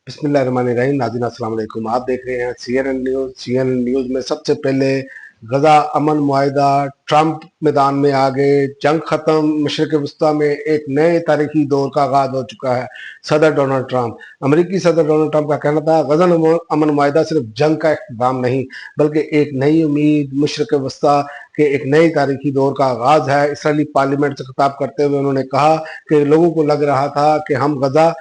बिस्मिल्लाहिर्रहमानिर्रहीम। नाज़रीन अस्सलाम वालेकुम। आप देख रहे हैं CNN न्यूज़। CNN न्यूज़ में सबसे पहले गजा अमन मुआहिदा, ट्रंप मैदान में आ गए, जंग खत्म, मशरिक़ वस्ता में एक नए तारीखी दौर का आगाज हो चुका है। सदर डोनाल्ड ट्रंप, अमेरिकी सदर डोनाल्ड ट्रंप का कहना था गजा अमन मुआहिदा सिर्फ जंग का इख्तिताम नहीं बल्कि एक नई उम्मीद, मशरिक़ वस्ता के एक नई तारीखी दौर का आगाज है। इसराइली पार्लियामेंट से खिताब करते हुए उन्होंने कहा कि लोगों को लग रहा था कि हम गजा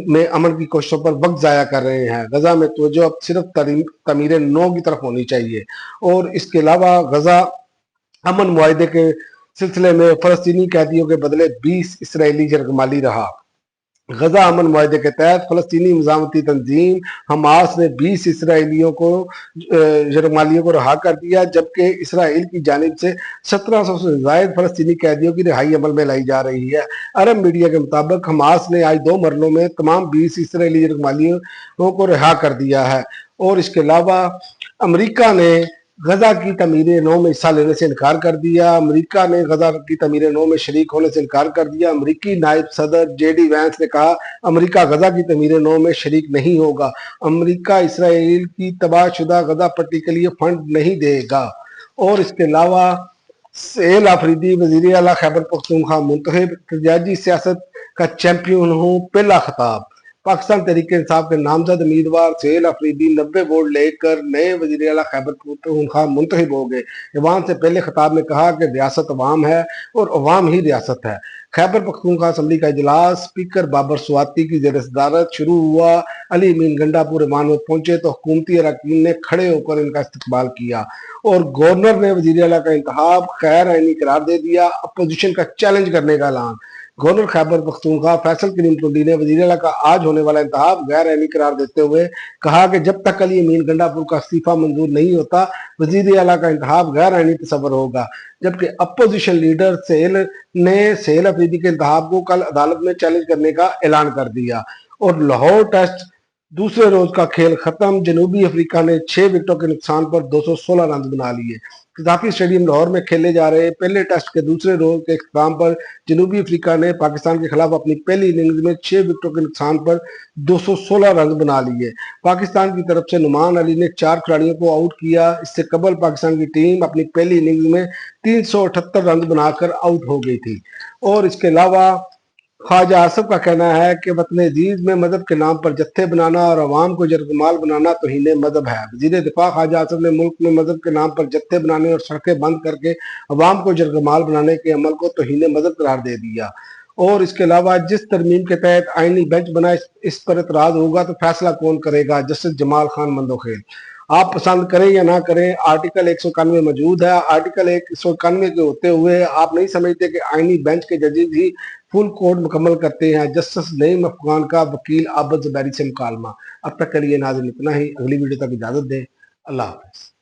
में अमन की कोशिशों पर वक्त जाया कर रहे हैं। गजा में तवज्जो अब सिर्फ तमीर नौ की तरफ होनी चाहिए। और इसके अलावा गजा अमन मुआहिदे के सिलसिले में फलस्तीनी कैदियों के बदले 20 इसराइली जरगमाली रहा। गजा अमन मुआहिदे के तहत फलस्तीनी मज़ामती तंजीम हमास ने 20 इसराइलियों को जरगमालियों को रहा कर दिया, जबकि इसराइल की जानिब से 1700 से जायद फलस्तीनी कैदियों की रिहाई अमल में लाई जा रही है। अरब मीडिया के मुताबिक हमास ने आज 2 मरलों में तमाम 20 इसराइली जरगमालियों को रिहा कर दिया है। और इसके अलावा अमरीका ने गजा की तमीर नौ में हिस्सा लेने से इनकार कर दिया। अमेरिका ने गजा की तमीर नौ में शरीक होने से इनकार कर दिया। अमेरिकी नायब सदर JD वैंस ने कहा अमेरिका गजा की तमीर नौ में शरीक नहीं होगा। अमेरिका इसराइल की तबाहशुदा गजा पट्टी के लिए फंड नहीं देगा। और इसके अलावा सेल आफरीदी वजीर आला खैबर पख्तूनख्वा मुंतखब, एहतजाजी सियासत का चैंपियन हूँ, पहला खिताब। पाकिस्तान तहरीक इंसाफ के नामजद उम्मीदवार सेल आफरीदी 90 वोट लेकर नए वजीर आला खैबर पख्तूनख्वा मुंतखब हो गए। ईवान से पहले खिताब में कहा कि रियासत अवाम है और अवाम ही रियासत है। खैबर पख्तूनख्वा असम्बली का इजलास स्पीकर बाबर स्वाति की जेर सदारत शुरू हुआ। अली अमीन गंडापुर ईवान में पहुंचे तो हुकूमती अरकान ने खड़े होकर इनका इस्तकबाल किया और गवर्नर ने वजीर आला का इंतखाब गैर आईनी करार दे दिया। अपोजिशन का चैलेंज करने का ऐलान। गवर्नर खैबर पख्तूनख्वा फैसल करीम टुंडी ने वजीर आला का आज होने वाला इंतखाब गैर आईनी करार देते हुए कहा कि जब तक अली अमीन गंडापुर का इस्तीफा मंजूर नहीं होता वजीर आला का इंतखाब गैर आईनी तस्वर होगा। जबकि अपोजिशन लीडर सेल अफरीदी के इंतखाब को कल अदालत में चैलेंज करने का ऐलान कर दिया। और लाहौर टेस्ट दूसरे रोज का खेल खत्म। जनूबी अफ्रीका ने 6 विकेटों के नुकसान पर 216 रन बना लिए। कज़ाफी स्टेडियम लाहौर में खेले जा रहे पहले टेस्ट के दूसरे रोज के इख्तिताम पर जनूबी अफ्रीका ने पाकिस्तान के खिलाफ अपनी पहली इनिंग्स में 6 विकेटों के नुकसान पर 216 रन बना लिए। पाकिस्तान की तरफ से नुमान अली ने 4 खिलाड़ियों को आउट किया। इससे कबल पाकिस्तान की टीम अपनी पहली इनिंग्स में 378 रन बनाकर आउट हो गई थी। और इसके अलावा ख्वाजा आसिफ का कहना है कि वतन अजीज में मजहब के नाम पर जत्थे बनाना और अवाम को जरगमाल बनाना तौहीन मजहब है। वजीर दिफा ख्वाजा आसिफ ने मुल्क में मजहब के नाम पर जत्थे बनाने और सड़कें बंद करके अवाम को जरगमाल बनाने के अमल को तौहीन मजहब करार दे दिया। और इसके अलावा जिस तरमीम के तहत आईनी बेंच बना इस पर एतराज होगा तो फैसला कौन करेगा? जस्टिस जमाल खान मंदोखेल। आप पसंद करें या ना करें, आर्टिकल 191 मौजूद है। आर्टिकल 191 के होते हुए आप नहीं समझते कि आईनी बेंच के जजेज ही फुल कोड मुकम्मल करते हैं? जस्टिस नईम अफगान का वकील आबद ज़ुबैरी से मुकालमा। अब तक के लिए नाज़रीन इतना ही। अगली वीडियो तक इजाजत दें। अल्लाह हाफ़िज़।